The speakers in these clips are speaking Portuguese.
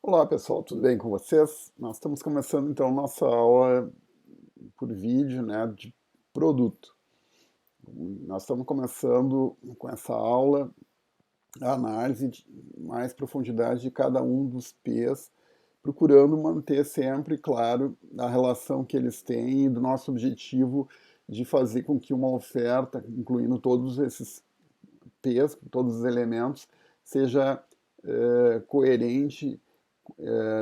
Olá pessoal, tudo bem com vocês? Nós estamos começando então nossa aula por vídeo, né, de produto. Nós estamos começando com essa aula a análise de mais profundidade de cada um dos P's, procurando manter sempre claro a relação que eles têm e do nosso objetivo de fazer com que uma oferta, incluindo todos esses P's, todos os elementos, seja coerente,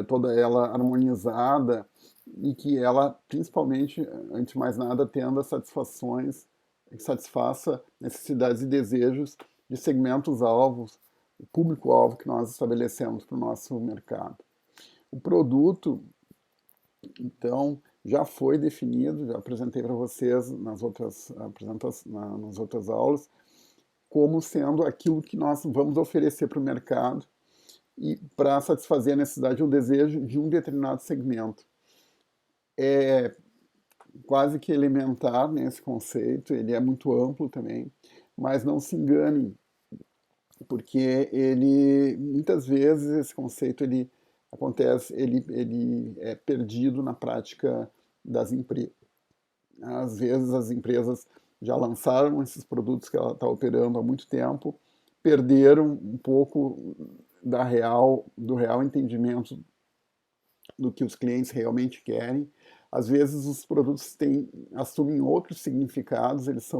toda ela harmonizada e que ela, principalmente, antes de mais nada, tenda satisfações, satisfaça necessidades e desejos de segmentos alvos, o público-alvo que nós estabelecemos para o nosso mercado. O produto, então, já foi definido, já apresentei para vocês nas outras aulas, como sendo aquilo que nós vamos oferecer para o mercado e para satisfazer a necessidade ou desejo de um determinado segmento. É quase que elementar nesse conceito, ele é muito amplo também, mas não se enganem, porque ele muitas vezes esse conceito ele acontece, ele é perdido na prática das empresas. Às vezes as empresas já lançaram esses produtos que ela está operando há muito tempo, perderam um pouco do real entendimento do que os clientes realmente querem. Às vezes os produtos assumem outros significados, eles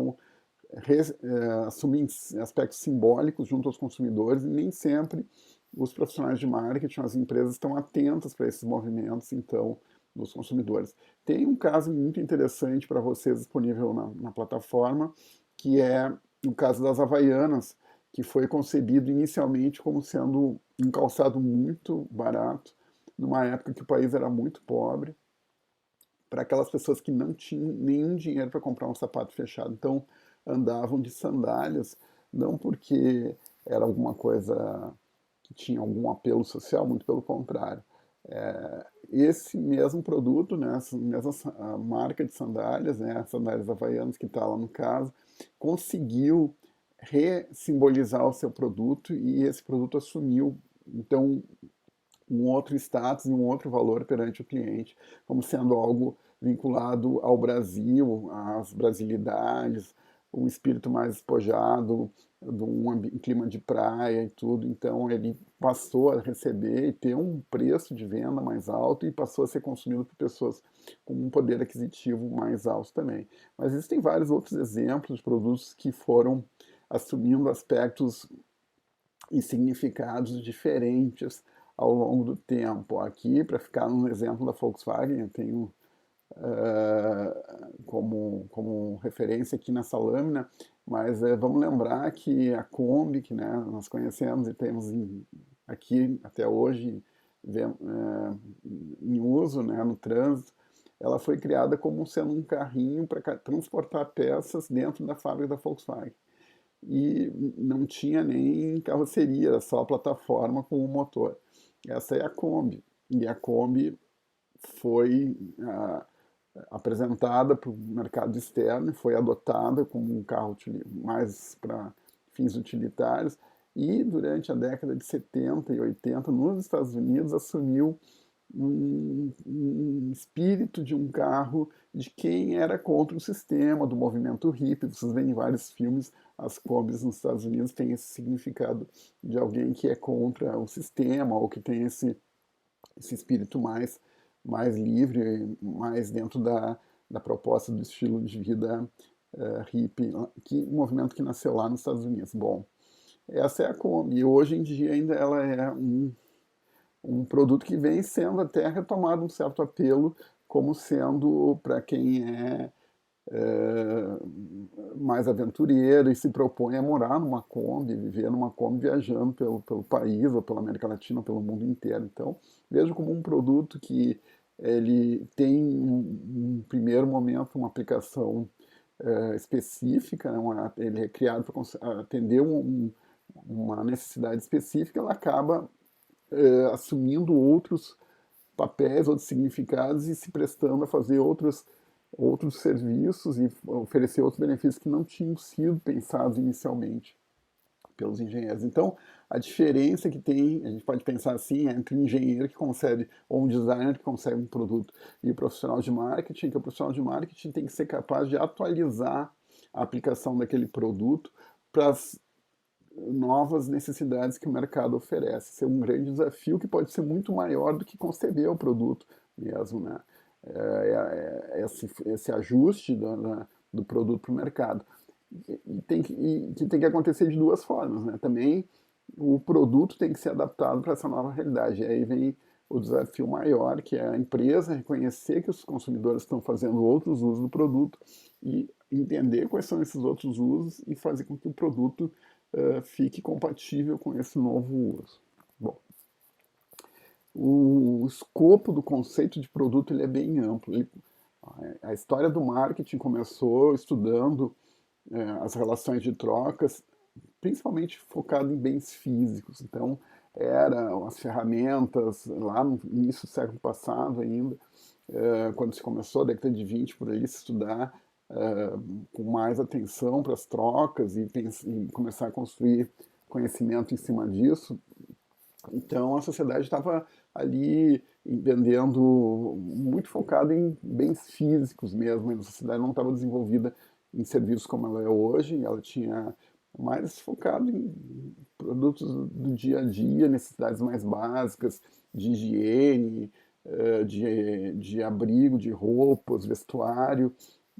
assumem aspectos simbólicos junto aos consumidores e nem sempre os profissionais de marketing, as empresas estão atentas para esses movimentos, então, dos consumidores. Tem um caso muito interessante para vocês disponível na plataforma, que é o caso das Havaianas, que foi concebido inicialmente como sendo um calçado muito barato, numa época que o país era muito pobre, para aquelas pessoas que não tinham nenhum dinheiro para comprar um sapato fechado. Então, andavam de sandálias, não porque era alguma coisa que tinha algum apelo social, muito pelo contrário. Esse mesmo produto, né, essa mesma marca de sandálias, né, sandálias havaianas que está lá no caso, conseguiu ressimbolizar o seu produto e esse produto assumiu, então, um outro status e um outro valor perante o cliente, como sendo algo vinculado ao Brasil, às brasilidades, um espírito mais despojado, de um clima de praia e tudo. Então ele passou a receber e ter um preço de venda mais alto e passou a ser consumido por pessoas com um poder aquisitivo mais alto também. Mas existem vários outros exemplos de produtos que foram assumindo aspectos e significados diferentes ao longo do tempo. Aqui, para ficar no exemplo da Volkswagen, eu tenho como referência aqui nessa lâmina, mas vamos lembrar que a Kombi, que né, nós conhecemos e temos aqui até hoje em uso, né, no trânsito, ela foi criada como sendo um carrinho para transportar peças dentro da fábrica da Volkswagen e não tinha nem carroceria, era só a plataforma com o motor. Essa é a Kombi. E a Kombi foi apresentada para o mercado externo, foi adotada como um carro mais para fins utilitários, e durante a década de 70 e 80, nos Estados Unidos, assumiu um espírito de um carro de quem era contra o sistema, do movimento hippie. Vocês veem em vários filmes, as Kombis nos Estados Unidos têm esse significado de alguém que é contra o sistema ou que tem esse espírito mais livre, mais dentro da proposta do estilo de vida hippie, um movimento que nasceu lá nos Estados Unidos. Bom, essa é a Kombi. E hoje em dia ainda ela é um produto que vem sendo até retomado um certo apelo como sendo para quem é, mais aventureiro e se propõe a morar numa Kombi, viver numa Kombi viajando pelo país, ou pela América Latina, ou pelo mundo inteiro. Então, vejo como um produto que ele tem, um primeiro momento, uma aplicação específica, né, ele é criado para atender uma necessidade específica, ela acaba assumindo outros papéis, outros significados e se prestando a fazer outros serviços e oferecer outros benefícios que não tinham sido pensados inicialmente pelos engenheiros. Então, a diferença que tem, a gente pode pensar assim, é entre um engenheiro que concebe, ou um designer que concebe um produto, e o profissional de marketing, que o profissional de marketing tem que ser capaz de atualizar a aplicação daquele produto para as novas necessidades que o mercado oferece. Esse é um grande desafio que pode ser muito maior do que conceber o produto mesmo, né? Esse ajuste do produto para o mercado. Que tem que acontecer de duas formas, né? Também o produto tem que ser adaptado para essa nova realidade. E aí vem o desafio maior, que é a empresa reconhecer que os consumidores estão fazendo outros usos do produto e entender quais são esses outros usos e fazer com que o produto fique compatível com esse novo uso. Bom, o escopo do conceito de produto ele é bem amplo. A história do marketing começou estudando as relações de trocas, principalmente focado em bens físicos. Então, eram as ferramentas, lá no início do século passado ainda, quando se começou, a década de 20, por aí, se estudar com mais atenção para as trocas e começar a construir conhecimento em cima disso. Então, a sociedade estava ali vendendo muito focada em bens físicos mesmo. A sociedade não estava desenvolvida em serviços como ela é hoje, ela tinha mais focado em produtos do dia a dia, necessidades mais básicas, de higiene, de abrigo, de roupas, vestuário,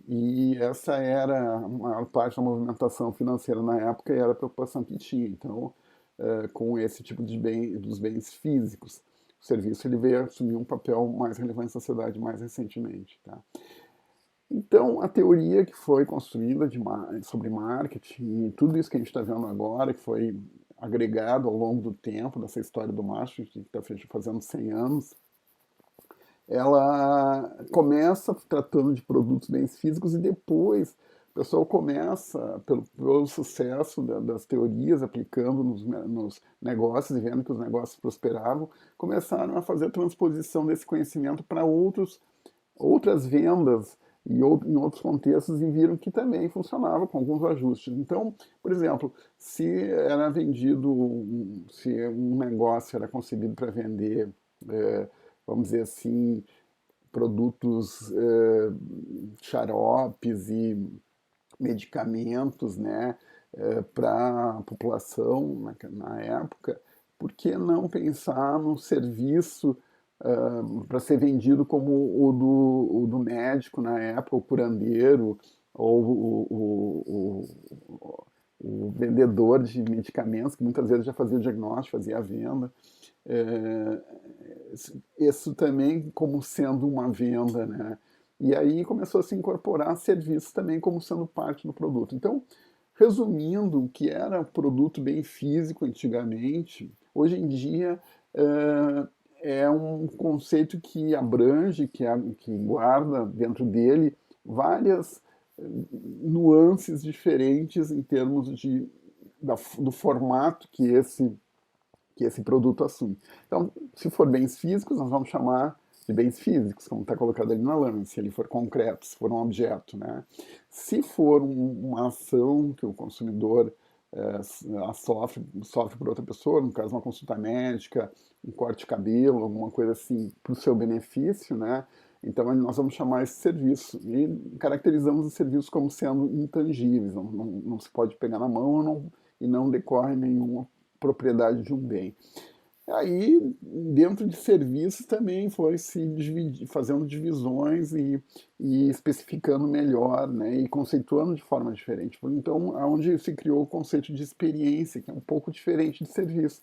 e essa era a maior parte da movimentação financeira na época e era a preocupação que tinha. Então, com esse tipo de dos bens físicos, o serviço ele veio assumir um papel mais relevante na sociedade mais recentemente. Tá? Então, a teoria que foi construída sobre marketing, e tudo isso que a gente está vendo agora, que foi agregado ao longo do tempo, dessa história do marketing, que está fazendo 100 anos, ela começa tratando de produtos bens físicos e depois o pessoal começa, pelo sucesso das teorias, aplicando nos negócios e vendo que os negócios prosperavam, começaram a fazer a transposição desse conhecimento para outras vendas e em outros contextos e viram que também funcionava com alguns ajustes. Então, por exemplo, se era vendido, se um negócio era concebido para vender, vamos dizer assim, produtos, xaropes e medicamentos, né, para a população na época, por que não pensar num serviço para ser vendido como o do médico na época, o curandeiro, ou o vendedor de medicamentos, que muitas vezes já fazia o diagnóstico, fazia a venda. É, isso também como sendo uma venda, né? E aí começou a se incorporar serviços também como sendo parte do produto. Então, resumindo, o que era produto bem físico antigamente, hoje em dia é um conceito que abrange, que guarda dentro dele várias nuances diferentes em termos do formato que esse produto assume. Então, se for bens físicos, nós vamos chamar de bens físicos, como está colocado ali na lâmina, se ele for concreto, se for um objeto. Né? Se for uma ação que o consumidor sofre por outra pessoa, no caso uma consulta médica, um corte de cabelo, alguma coisa assim, para o seu benefício, né? Então nós vamos chamar esse serviço e caracterizamos os serviços como sendo intangíveis, não se pode pegar na mão e não decorre nenhuma propriedade de um bem. Aí, dentro de serviços também foi se fazendo divisões e especificando melhor, né, e conceituando de forma diferente. Então, aonde se criou o conceito de experiência, que é um pouco diferente de serviço.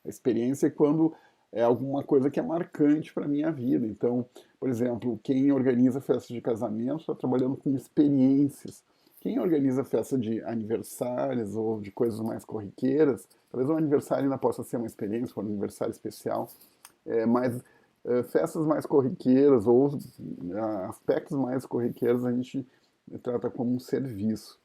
A experiência é quando é alguma coisa que é marcante para a minha vida. Então, por exemplo, quem organiza festas de casamento está trabalhando com experiências. Quem organiza festa de aniversários ou de coisas mais corriqueiras, talvez um aniversário ainda possa ser uma experiência, for um aniversário especial, mas festas mais corriqueiras ou aspectos mais corriqueiros a gente trata como um serviço.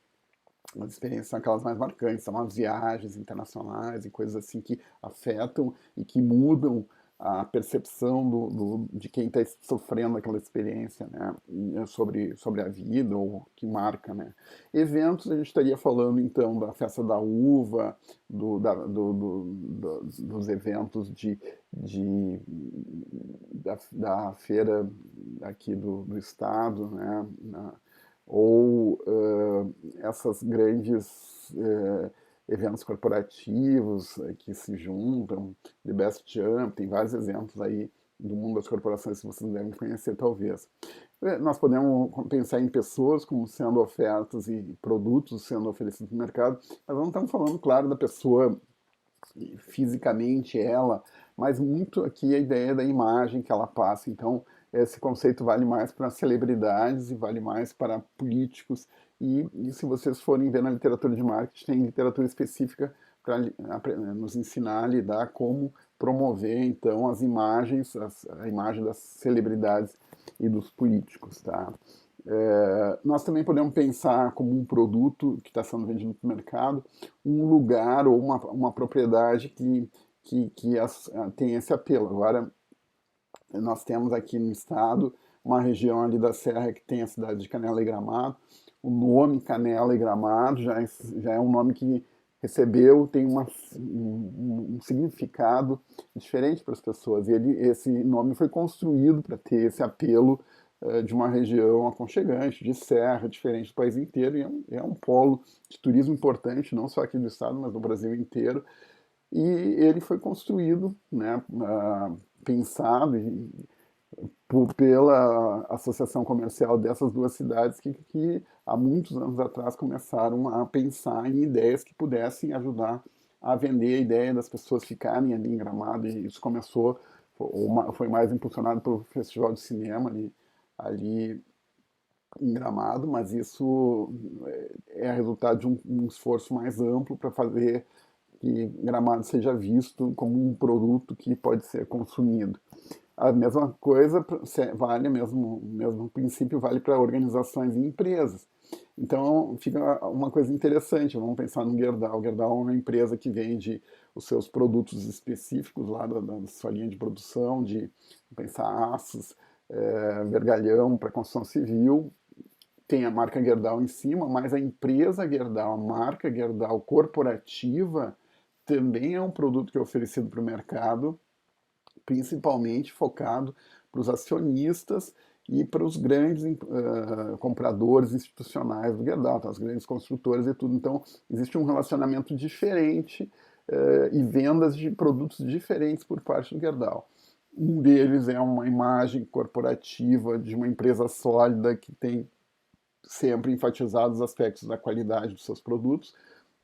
As experiências são aquelas mais marcantes, são as viagens internacionais e coisas assim que afetam e que mudam a percepção de quem está sofrendo aquela experiência, né, sobre a vida, ou que marca, né. Eventos, a gente estaria falando, então, da festa da uva, dos eventos da feira aqui do estado, né, ou essas grandes eventos corporativos que se juntam, The Best Jump, tem vários exemplos aí do mundo das corporações que vocês devem conhecer, talvez. Nós podemos pensar em pessoas como sendo ofertas e produtos sendo oferecidos no mercado, mas não estamos falando, claro, da pessoa fisicamente ela, mas muito aqui a ideia da imagem que ela passa. Então, esse conceito vale mais para celebridades e vale mais para políticos. E se vocês forem ver na literatura de marketing, tem literatura específica para nos ensinar a lidar como promover, então, as imagens, a imagem das celebridades e dos políticos, tá? Nós também podemos pensar como um produto que está sendo vendido no mercado, um lugar ou uma propriedade que tem esse apelo. Agora, nós temos aqui no estado uma região ali da Serra que tem a cidade de Canela e Gramado. O nome Canela e Gramado já é um nome que recebeu, tem um significado diferente para as pessoas. E esse nome foi construído para ter esse apelo de uma região aconchegante, de serra, diferente do país inteiro, e é um polo de turismo importante, não só aqui do estado, mas do Brasil inteiro. E ele foi construído, né, pensado pela associação comercial dessas duas cidades que há muitos anos atrás começaram a pensar em ideias que pudessem ajudar a vender a ideia das pessoas ficarem ali em Gramado, e isso começou, foi mais impulsionado pelo Festival de Cinema ali em Gramado, mas isso é resultado de um esforço mais amplo para fazer que Gramado seja visto como um produto que pode ser consumido. A mesma coisa vale, mesmo princípio vale para organizações e empresas. Então fica uma coisa interessante, vamos pensar no Gerdau. O Gerdau é uma empresa que vende os seus produtos específicos lá da sua linha de produção, de pensar aços, vergalhão para construção civil, tem a marca Gerdau em cima, mas a empresa Gerdau, a marca Gerdau corporativa, também é um produto que é oferecido para o mercado, principalmente focado para os acionistas e para os grandes compradores institucionais do Gerdau, tá? As grandes construtoras e tudo. Então, existe um relacionamento diferente e vendas de produtos diferentes por parte do Gerdau. Um deles é uma imagem corporativa de uma empresa sólida que tem sempre enfatizado os aspectos da qualidade dos seus produtos,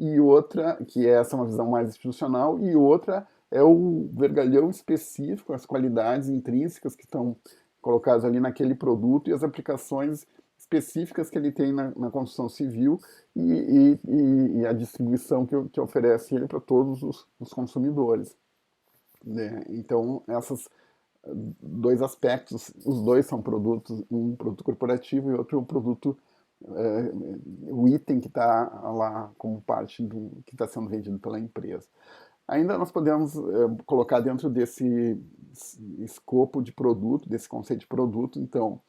e outra, que essa é uma visão mais institucional, e outra é o vergalhão específico, as qualidades intrínsecas que estão colocadas ali naquele produto e as aplicações específicas que ele tem na construção civil e a distribuição que oferece ele para todos os consumidores, né? Então, esses dois aspectos, os dois são produtos, um produto corporativo e outro um produto o item que está lá como parte do que está sendo vendido pela empresa. Ainda nós podemos colocar dentro desse escopo de produto, desse conceito de produto, então,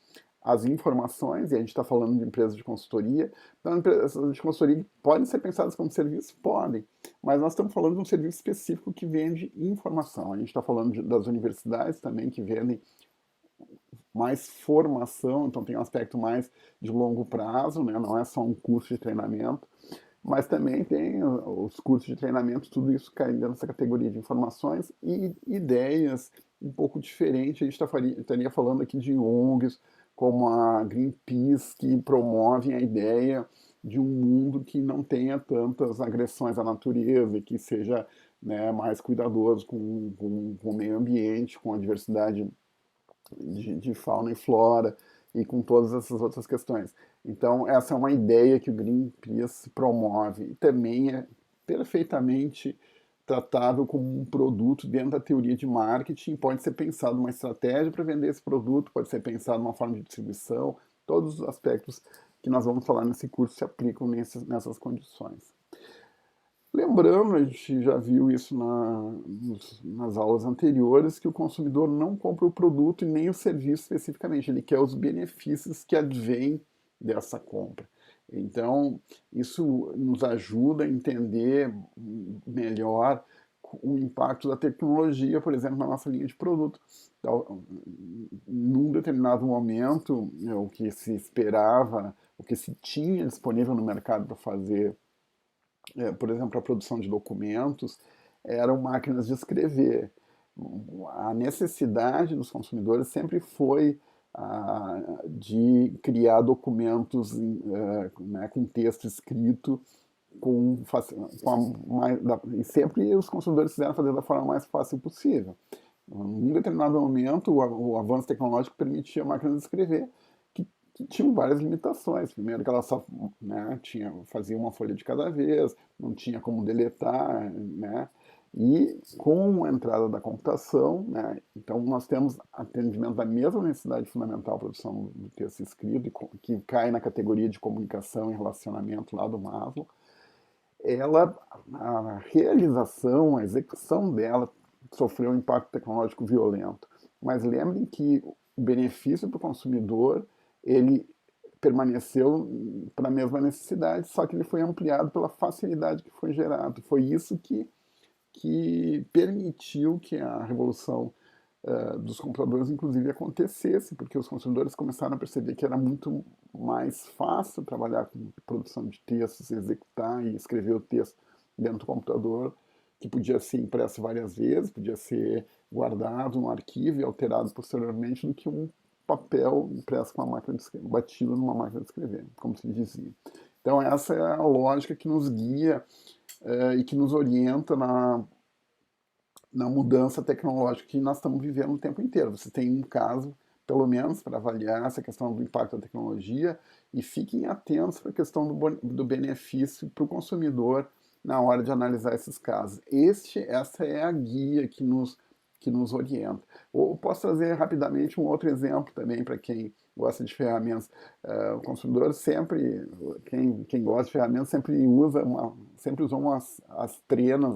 as informações, e a gente está falando de empresas de consultoria. Então, empresas de consultoria podem ser pensadas como serviço? Podem, mas nós estamos falando de um serviço específico que vende informação. A gente está falando das universidades também, que vendem mais formação, então tem um aspecto mais de longo prazo, né? Não é só um curso de treinamento, mas também tem os cursos de treinamento, tudo isso cai dentro dessa categoria de informações e ideias um pouco diferentes. A gente estaria falando aqui de ONGs, como a Greenpeace, que promovem a ideia de um mundo que não tenha tantas agressões à natureza e que seja, né, mais cuidadoso com o meio ambiente, com a diversidade de fauna e flora e com todas essas outras questões. Então, essa é uma ideia que o Greenpeace promove e também é perfeitamente tratável como um produto dentro da teoria de marketing. Pode ser pensado uma estratégia para vender esse produto, pode ser pensado uma forma de distribuição, todos os aspectos que nós vamos falar nesse curso se aplicam nessas condições. Lembrando, a gente já viu isso nas aulas anteriores, que o consumidor não compra o produto e nem o serviço especificamente, ele quer os benefícios que advêm dessa compra. Então, isso nos ajuda a entender melhor o impacto da tecnologia, por exemplo, na nossa linha de produto. Então, num determinado momento, o que se esperava, o que se tinha disponível no mercado para fazer, por exemplo, a produção de documentos, eram máquinas de escrever. A necessidade dos consumidores sempre foi de criar documentos né, com texto escrito com e sempre os consumidores quiseram fazer da forma mais fácil possível. Em um determinado momento, o avanço tecnológico permitia máquinas de escrever que tinham várias limitações. Primeiro que ela só, né, fazia uma folha de cada vez, não tinha como deletar, né? E com a entrada da computação, né, então nós temos atendimento da mesma necessidade fundamental, produção do texto escrito, que cai na categoria de comunicação e relacionamento lá do Maslow. A realização, a execução dela sofreu um impacto tecnológico violento. Mas lembrem que o benefício para o consumidor, ele permaneceu para a mesma necessidade, só que ele foi ampliado pela facilidade que foi gerado. Foi isso que permitiu que a revolução dos computadores, inclusive, acontecesse, porque os consumidores começaram a perceber que era muito mais fácil trabalhar com produção de textos, executar e escrever o texto dentro do computador, que podia ser impresso várias vezes, podia ser guardado no arquivo e alterado posteriormente, do que um papel impresso com uma máquina de escrever, batido numa máquina de escrever, como se dizia. Então essa é a lógica que nos guia e que nos orienta na mudança tecnológica que nós estamos vivendo o tempo inteiro. Você tem um caso, pelo menos, para avaliar essa questão do impacto da tecnologia e fiquem atentos para a questão do benefício para o consumidor na hora de analisar esses casos. Essa é a guia que nos orienta. Ou posso trazer rapidamente um outro exemplo também para quem gosta de ferramentas. O consumidor sempre, quem gosta de ferramentas, sempre usou as trenas,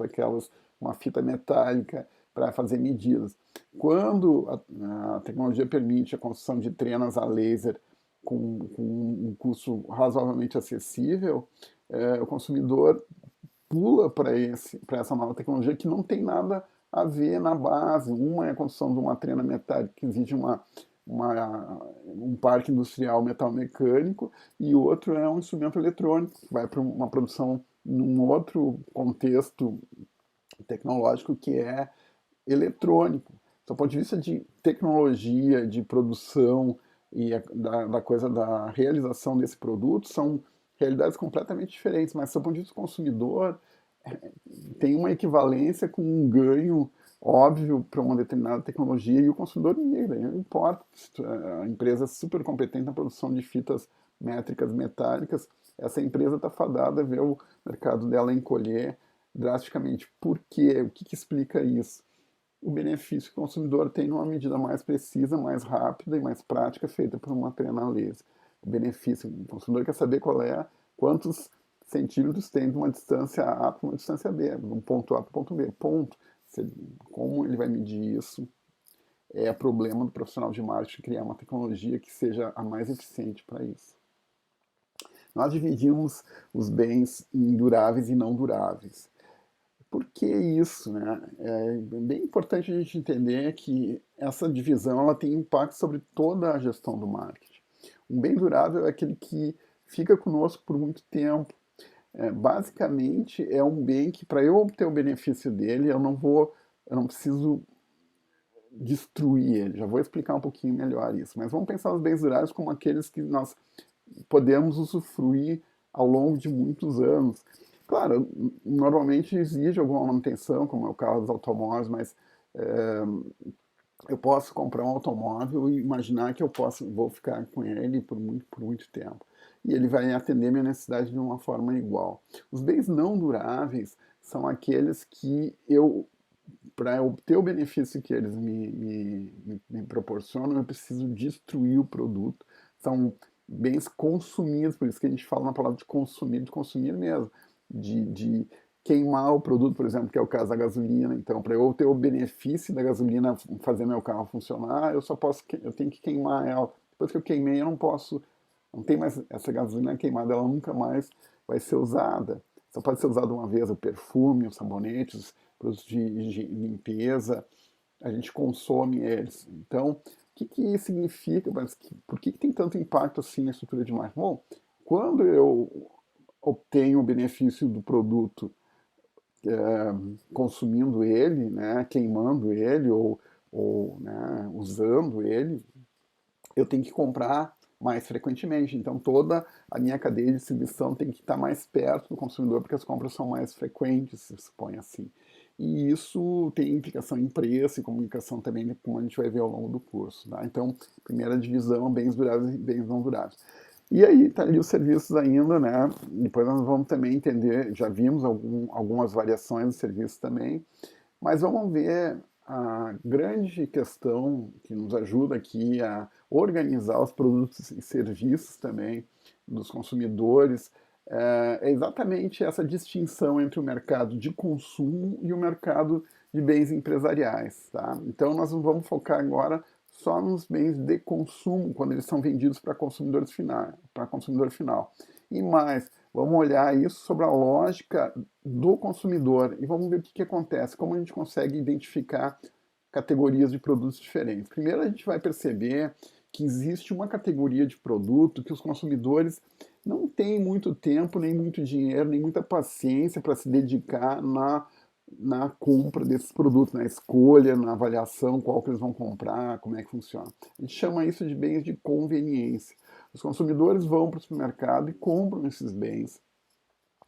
uma fita metálica para fazer medidas. Quando a tecnologia permite a construção de trenas a laser com um custo razoavelmente acessível, o consumidor pula para essa nova tecnologia que não tem nada a ver na base. Uma é a construção de uma trena metálica que exige um parque industrial metal-mecânico e outro é um instrumento eletrônico que vai para uma produção num outro contexto tecnológico que é eletrônico. Do ponto de vista de tecnologia, de produção e da coisa da realização desse produto, são realidades completamente diferentes, mas do ponto de vista do consumidor, tem uma equivalência com um ganho óbvio para uma determinada tecnologia e o consumidor migra, não importa. A empresa é super competente na produção de fitas métricas metálicas, essa empresa está fadada a ver o mercado dela encolher drasticamente. Por quê? O que explica isso? O benefício que o consumidor tem numa medida mais precisa, mais rápida e mais prática, feita por uma trena laser. O benefício, o consumidor quer saber quantos centímetros tem de uma distância A para uma distância B, de um ponto A para um ponto B. Ponto. Como ele vai medir isso é problema do profissional de marketing criar uma tecnologia que seja a mais eficiente para isso. Nós dividimos os bens em duráveis e não duráveis. Por que isso, né? É bem importante a gente entender que essa divisão ela tem impacto sobre toda a gestão do marketing. Um bem durável é aquele que fica conosco por muito tempo. Basicamente, é um bem que, para eu obter o benefício dele, eu não preciso destruir ele. Já vou explicar um pouquinho melhor isso. Mas vamos pensar os bens duráveis como aqueles que nós podemos usufruir ao longo de muitos anos. Claro, normalmente exige alguma manutenção, como é o caso dos automóveis, mas eu posso comprar um automóvel e imaginar que vou ficar com ele por muito tempo. E ele vai atender minha necessidade de uma forma igual. Os bens não duráveis são aqueles que para obter o benefício que eles me proporcionam, eu preciso destruir o produto. São bens consumidos, por isso que a gente fala na palavra de consumir mesmo. De queimar o produto, por exemplo, que é o caso da gasolina. Então, para eu ter o benefício da gasolina fazer meu carro funcionar, eu tenho que queimar ela. Depois que eu queimei, eu não posso, não tem mais essa gasolina queimada, ela nunca mais vai ser usada. Só pode ser usada uma vez o perfume, os sabonetes, os produtos de limpeza, a gente consome eles. Então, o que que significa, por que que tem tanto impacto assim na estrutura de marca? Bom, quando eu obtenho o benefício do produto consumindo ele, né, queimando ele ou né, usando ele, eu tenho que comprar mais frequentemente. Então toda a minha cadeia de distribuição tem que estar mais perto do consumidor porque as compras são mais frequentes, se supõe assim. E isso tem implicação em preço e comunicação também, como a gente vai ver ao longo do curso. Tá? Então, primeira divisão, bens duráveis e bens não duráveis. E aí tá ali os serviços ainda, né? Depois nós vamos também entender, já vimos algumas variações de serviços também, mas vamos ver a grande questão que nos ajuda aqui a organizar os produtos e serviços também dos consumidores é exatamente essa distinção entre o mercado de consumo e o mercado de bens empresariais. Tá? Então nós vamos focar agora só nos bens de consumo, quando eles são vendidos para consumidores finais, para consumidor final. E mais, vamos olhar isso sobre a lógica do consumidor e vamos ver o que acontece, como a gente consegue identificar categorias de produtos diferentes. Primeiro a gente vai perceber que existe uma categoria de produto que os consumidores não têm muito tempo, nem muito dinheiro, nem muita paciência para se dedicar na compra desses produtos, na escolha, na avaliação, qual que eles vão comprar, como é que funciona. A gente chama isso de bens de conveniência. Os consumidores vão para o supermercado e compram esses bens.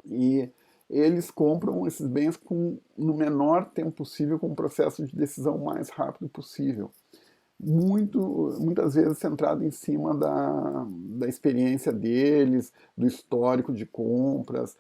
E eles compram esses bens no menor tempo possível, com um processo de decisão mais rápido possível. Muitas vezes centrado em cima da experiência deles, do histórico de compras,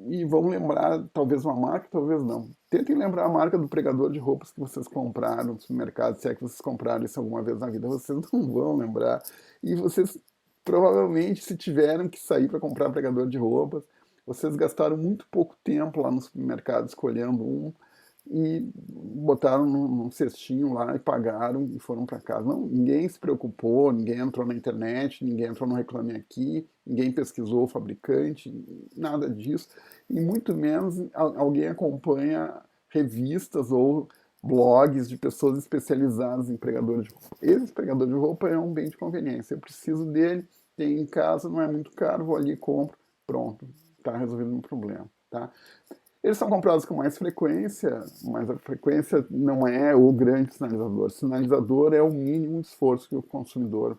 e vão lembrar talvez uma marca, talvez não. Tentem lembrar a marca do pregador de roupas que vocês compraram no supermercado, se é que vocês compraram isso alguma vez na vida, vocês não vão lembrar. E vocês provavelmente, se tiveram que sair para comprar pregador de roupas, vocês gastaram muito pouco tempo lá no supermercado escolhendo um, e botaram num cestinho lá e pagaram e foram para casa. Não, ninguém se preocupou, ninguém entrou na internet, ninguém entrou no Reclame Aqui, ninguém pesquisou o fabricante, nada disso. E muito menos alguém acompanha revistas ou blogs de pessoas especializadas em pregador de roupa. Esse pregador de roupa é um bem de conveniência. Eu preciso dele, tenho em casa, não é muito caro, vou ali e compro, pronto, está resolvido o meu problema. Tá? Eles são comprados com mais frequência, mas a frequência não é o grande sinalizador. O sinalizador é o mínimo de esforço que o consumidor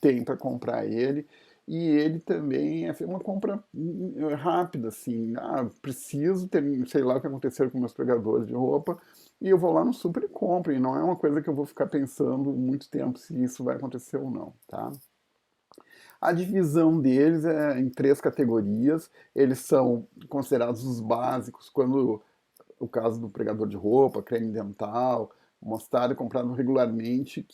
tem para comprar ele, e ele também é uma compra rápida, assim, preciso ter, sei lá o que aconteceu com meus pregadores de roupa, e eu vou lá no super e compro, e não é uma coisa que eu vou ficar pensando muito tempo se isso vai acontecer ou não, tá? A divisão deles é em três categorias. Eles são considerados os básicos, quando o caso do pregador de roupa, creme dental, mostarda comprado regularmente,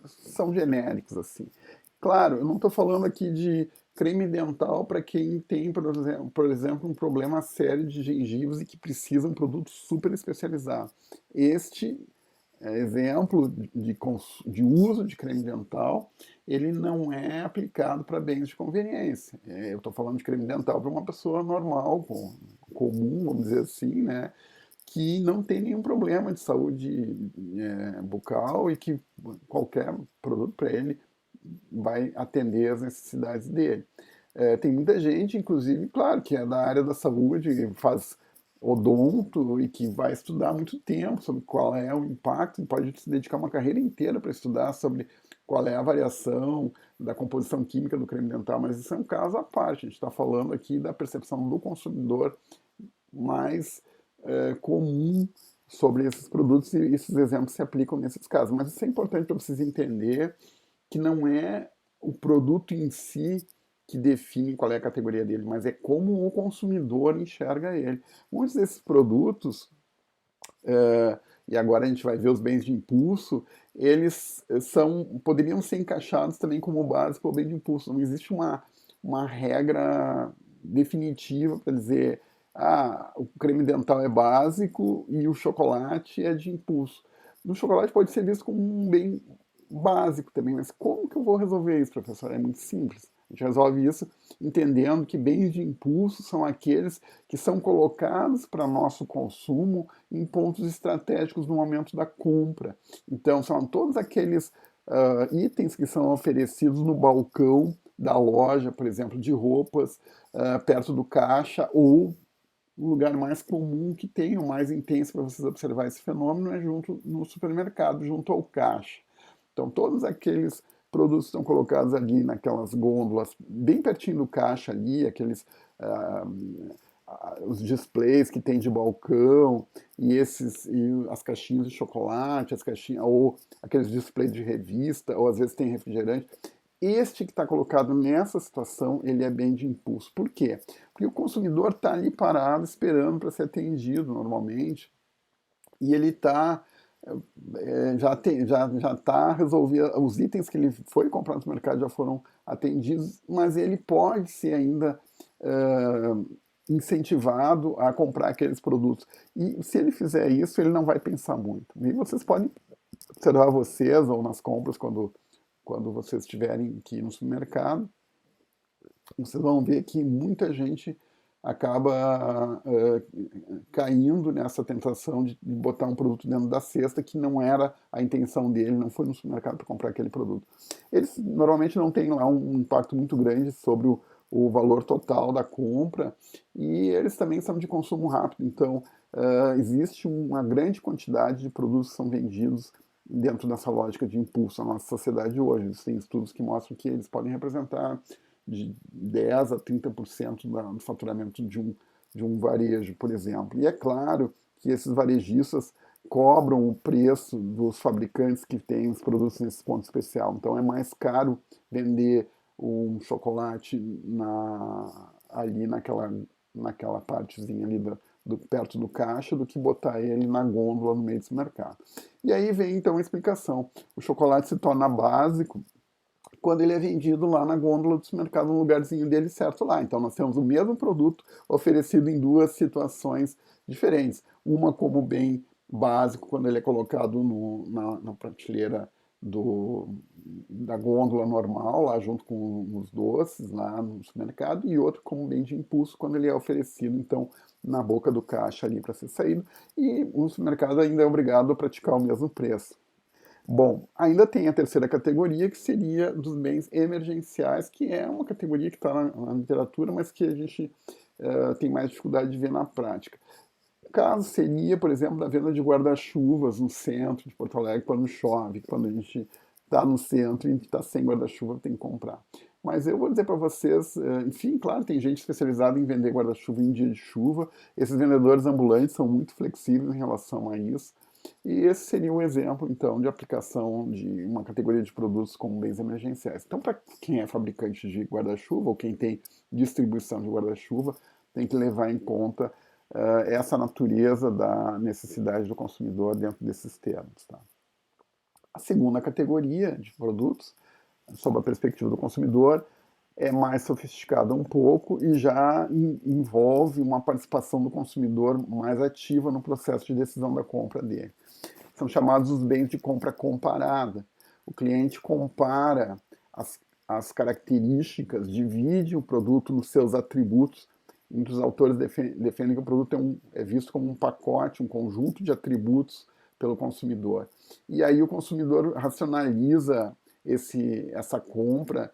são genéricos assim. Claro, eu não estou falando aqui de creme dental para quem tem, por exemplo, um problema sério de gengivas e que precisa de um produto super especializado. Este exemplo de uso de creme dental, ele não é aplicado para bens de conveniência. Eu estou falando de creme dental para uma pessoa normal, comum, vamos dizer assim, né, que não tem nenhum problema de saúde bucal e que qualquer produto para ele vai atender as necessidades dele. Tem muita gente, inclusive, claro, que é da área da saúde, faz odonto e que vai estudar muito tempo sobre qual é o impacto, e pode se dedicar uma carreira inteira para estudar sobre qual é a variação da composição química do creme dental, mas isso é um caso à parte. A gente está falando aqui da percepção do consumidor mais comum sobre esses produtos, e esses exemplos se aplicam nesses casos. Mas isso é importante para vocês entenderem que não é o produto em si que define qual é a categoria dele, mas é como o consumidor enxerga ele. Muitos desses produtos, e agora a gente vai ver os bens de impulso, eles poderiam ser encaixados também como base para o bem de impulso. Não existe uma regra definitiva para dizer o creme dental é básico e o chocolate é de impulso. O chocolate pode ser visto como um bem básico também, mas como que eu vou resolver isso, professor? É muito simples. A gente resolve isso entendendo que bens de impulso são aqueles que são colocados para nosso consumo em pontos estratégicos no momento da compra. Então, são todos aqueles itens que são oferecidos no balcão da loja, por exemplo, de roupas, perto do caixa, ou o lugar mais comum que tem, o mais intenso para vocês observar esse fenômeno é junto no supermercado, junto ao caixa. Então, todos aqueles produtos estão colocados ali naquelas gôndolas, bem pertinho do caixa ali, aqueles os displays que tem de balcão e as caixinhas de chocolate, as caixinhas ou aqueles displays de revista, ou às vezes tem refrigerante. Este que está colocado nessa situação, ele é bem de impulso. Por quê? Porque o consumidor está ali parado, esperando para ser atendido normalmente, e ele está já está resolvido, os itens que ele foi comprar no mercado já foram atendidos, mas ele pode ser ainda incentivado a comprar aqueles produtos. E se ele fizer isso, ele não vai pensar muito. E vocês podem observar vocês ou nas compras quando vocês estiverem aqui no supermercado, vocês vão ver que muita gente acaba caindo nessa tentação de botar um produto dentro da cesta que não era a intenção dele, não foi no supermercado para comprar aquele produto. Eles normalmente não têm lá um impacto muito grande sobre o valor total da compra e eles também são de consumo rápido, então existe uma grande quantidade de produtos que são vendidos dentro dessa lógica de impulso na nossa sociedade hoje. Existem estudos que mostram que eles podem representar de 10 a 30% do faturamento de um varejo, por exemplo. E é claro que esses varejistas cobram o preço dos fabricantes que têm os produtos nesse ponto especial. Então é mais caro vender um chocolate ali naquela partezinha ali perto do caixa do que botar ele na gôndola no meio desse mercado. E aí vem então a explicação. O chocolate se torna básico quando ele é vendido lá na gôndola do supermercado, no lugarzinho dele certo lá. Então nós temos o mesmo produto oferecido em duas situações diferentes. Uma como bem básico, quando ele é colocado na prateleira da gôndola normal, lá junto com os doces, lá no supermercado, e outro como bem de impulso, quando ele é oferecido, então, na boca do caixa ali para ser saído, e o supermercado ainda é obrigado a praticar o mesmo preço. Bom, ainda tem a terceira categoria, que seria dos bens emergenciais, que é uma categoria que está na literatura, mas que a gente tem mais dificuldade de ver na prática. O caso seria, por exemplo, da venda de guarda-chuvas no centro de Porto Alegre quando chove, quando a gente está no centro e está sem guarda-chuva, tem que comprar. Mas eu vou dizer para vocês, enfim, claro, tem gente especializada em vender guarda-chuva em dia de chuva, esses vendedores ambulantes são muito flexíveis em relação a isso, e esse seria um exemplo, então, de aplicação de uma categoria de produtos como bens emergenciais. Então, para quem é fabricante de guarda-chuva ou quem tem distribuição de guarda-chuva, tem que levar em conta essa natureza da necessidade do consumidor dentro desses termos. Tá? A segunda categoria de produtos, sob a perspectiva do consumidor, é mais sofisticada um pouco e já envolve uma participação do consumidor mais ativa no processo de decisão da compra dele. São chamados os bens de compra comparada. O cliente compara as características, divide o produto nos seus atributos. Muitos autores defendem que o produto é visto como um pacote, um conjunto de atributos pelo consumidor. E aí o consumidor racionaliza essa compra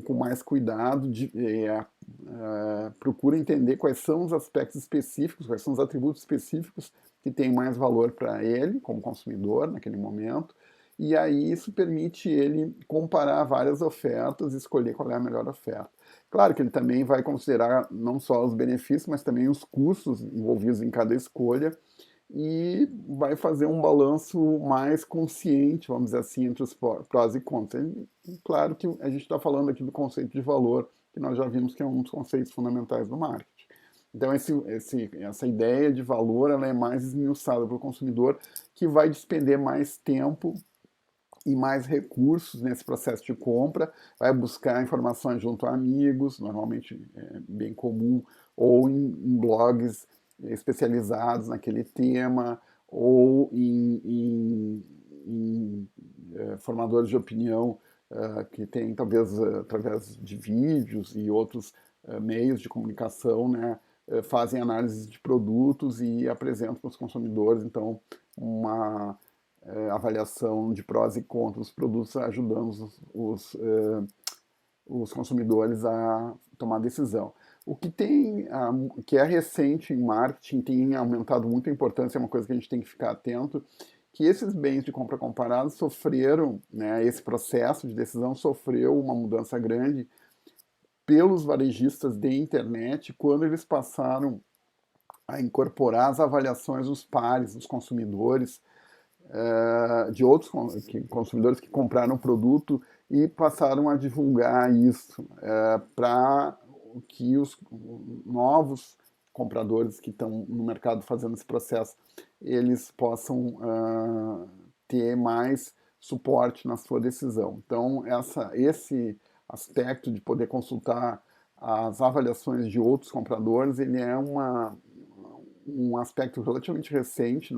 com mais cuidado, procura entender quais são os aspectos específicos, quais são os atributos específicos que têm mais valor para ele, como consumidor, naquele momento, e aí isso permite ele comparar várias ofertas e escolher qual é a melhor oferta. Claro que ele também vai considerar não só os benefícios, mas também os custos envolvidos em cada escolha, e vai fazer um balanço mais consciente, vamos dizer assim, entre os prós e contras. E claro que a gente está falando aqui do conceito de valor, que nós já vimos que é um dos conceitos fundamentais do marketing. Então, essa ideia de valor ela é mais esmiuçada para o consumidor, que vai despender mais tempo e mais recursos nesse processo de compra, vai buscar informações junto a amigos, normalmente é bem comum, ou em blogs especializados naquele tema, ou em formadores de opinião que tem talvez através de vídeos e outros meios de comunicação, né, fazem análises de produtos e apresentam para os consumidores, então, uma avaliação de prós e contras dos produtos, ajudando os consumidores a tomar decisão. O que tem, que é recente em marketing, tem aumentado muito a importância, é uma coisa que a gente tem que ficar atento, que esses bens de compra comparada sofreram, né, esse processo de decisão sofreu uma mudança grande pelos varejistas de internet quando eles passaram a incorporar as avaliações dos pares, dos consumidores, de outros consumidores que compraram o produto e passaram a divulgar isso para que os novos compradores que estão no mercado fazendo esse processo, eles possam ter mais suporte na sua decisão. Então, esse aspecto de poder consultar as avaliações de outros compradores, ele é um aspecto relativamente recente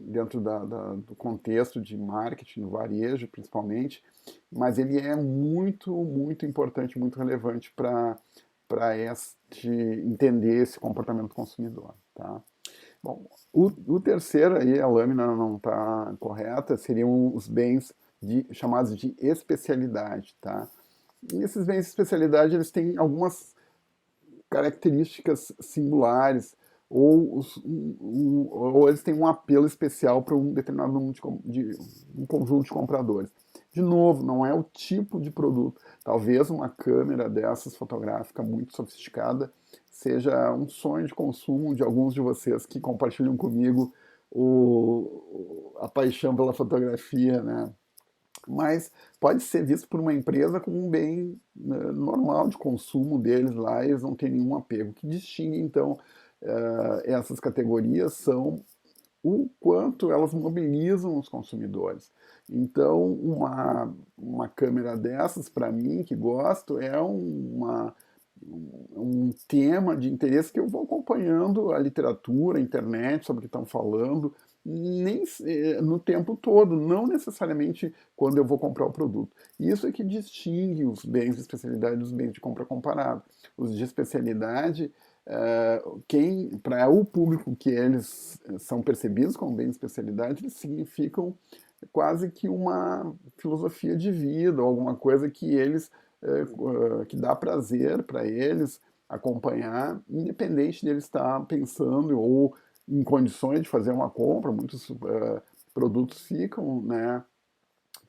dentro do contexto de marketing, no varejo principalmente, mas ele é muito, muito importante, muito relevante para entender esse comportamento do consumidor. Tá? Bom, o terceiro, aí a lâmina não está correta, seriam os bens chamados de especialidade. Tá? E esses bens de especialidade eles têm algumas características singulares, ou eles têm um apelo especial para um determinado número um conjunto de compradores. De novo, não é o tipo de produto. Talvez uma câmera dessas fotográfica muito sofisticada seja um sonho de consumo de alguns de vocês que compartilham comigo a paixão pela fotografia, né? Mas pode ser visto por uma empresa como um bem normal de consumo deles lá, eles não têm nenhum apego. O que distingue, então, essas categorias são o quanto elas mobilizam os consumidores. Então, uma câmera dessas, para mim, que gosto, é um tema de interesse que eu vou acompanhando a literatura, a internet, sobre o que estão falando, nem no tempo todo, não necessariamente quando eu vou comprar o produto. Isso é que distingue os bens de especialidade dos bens de compra comparado. Os de especialidade, para o público que eles são percebidos como bens de especialidade, eles significam quase que uma filosofia de vida, alguma coisa que eles que dá prazer para eles acompanhar, independente de eles estar pensando ou em condições de fazer uma compra. Muitos produtos ficam, né,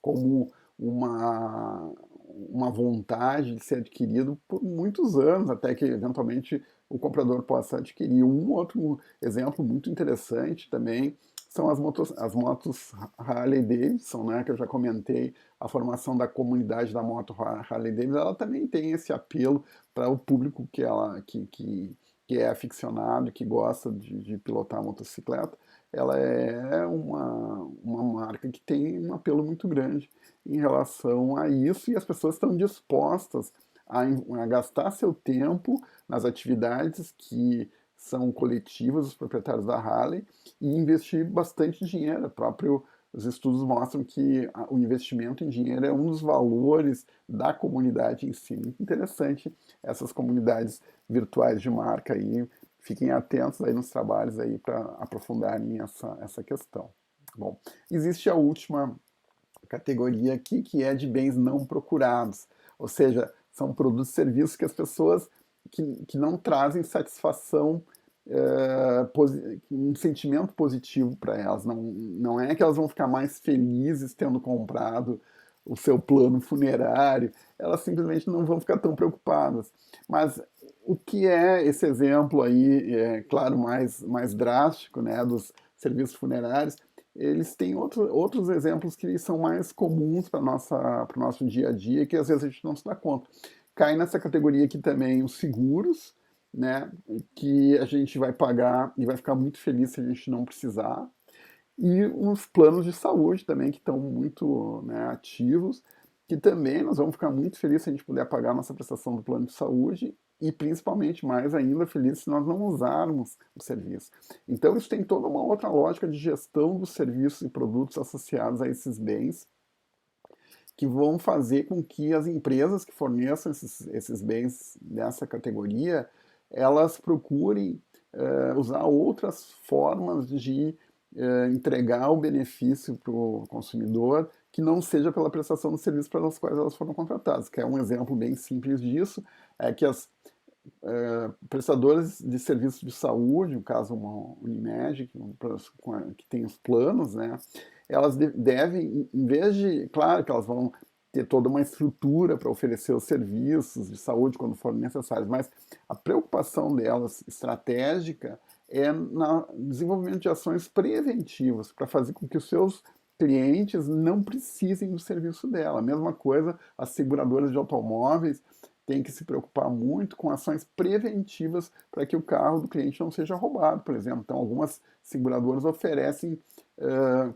como uma vontade de ser adquirido por muitos anos, até que eventualmente o comprador possa adquirir. Um outro exemplo muito interessante também são as motos Harley Davidson, né, que eu já comentei, a formação da comunidade da moto Harley Davidson, ela também tem esse apelo para o público que é aficionado, que gosta de pilotar motocicleta. Ela é uma marca que tem um apelo muito grande em relação a isso, e as pessoas estão dispostas a gastar seu tempo nas atividades que são coletivas dos proprietários da Harley e investir bastante dinheiro. Os estudos mostram que o investimento em dinheiro é um dos valores da comunidade em si. Muito interessante essas comunidades virtuais de marca aí. Fiquem atentos aí nos trabalhos aí para aprofundarem essa questão. Bom, existe a última categoria aqui, que é de bens não procurados, ou seja, são produtos e serviços que as pessoas que não trazem satisfação, um sentimento positivo para elas. Não é que elas vão ficar mais felizes tendo comprado o seu plano funerário, elas simplesmente não vão ficar tão preocupadas. Mas o que é esse exemplo aí, claro, mais drástico, né, dos serviços funerários? Eles têm outros exemplos que são mais comuns para o nosso dia a dia, que às vezes a gente não se dá conta. Cai nessa categoria aqui também os seguros, né, que a gente vai pagar e vai ficar muito feliz se a gente não precisar. E os planos de saúde também, que estão muito, né, ativos, que também nós vamos ficar muito felizes se a gente puder pagar a nossa prestação do plano de saúde e principalmente mais ainda felizes se nós não usarmos o serviço. Então isso tem toda uma outra lógica de gestão dos serviços e produtos associados a esses bens que vão fazer com que as empresas que forneçam esses bens dessa categoria, elas procurem usar outras formas de entregar o benefício para o consumidor que não seja pela prestação do serviço para as quais elas foram contratadas. Que é um exemplo bem simples disso, é que as prestadores de serviços de saúde, no caso uma Unimed, que tem os planos, né, elas devem, em vez de, claro que elas vão ter toda uma estrutura para oferecer os serviços de saúde quando forem necessários, mas a preocupação delas estratégica é no desenvolvimento de ações preventivas para fazer com que os seus clientes não precisem do serviço dela. A mesma coisa, as seguradoras de automóveis tem que se preocupar muito com ações preventivas para que o carro do cliente não seja roubado, por exemplo. Então, algumas seguradoras oferecem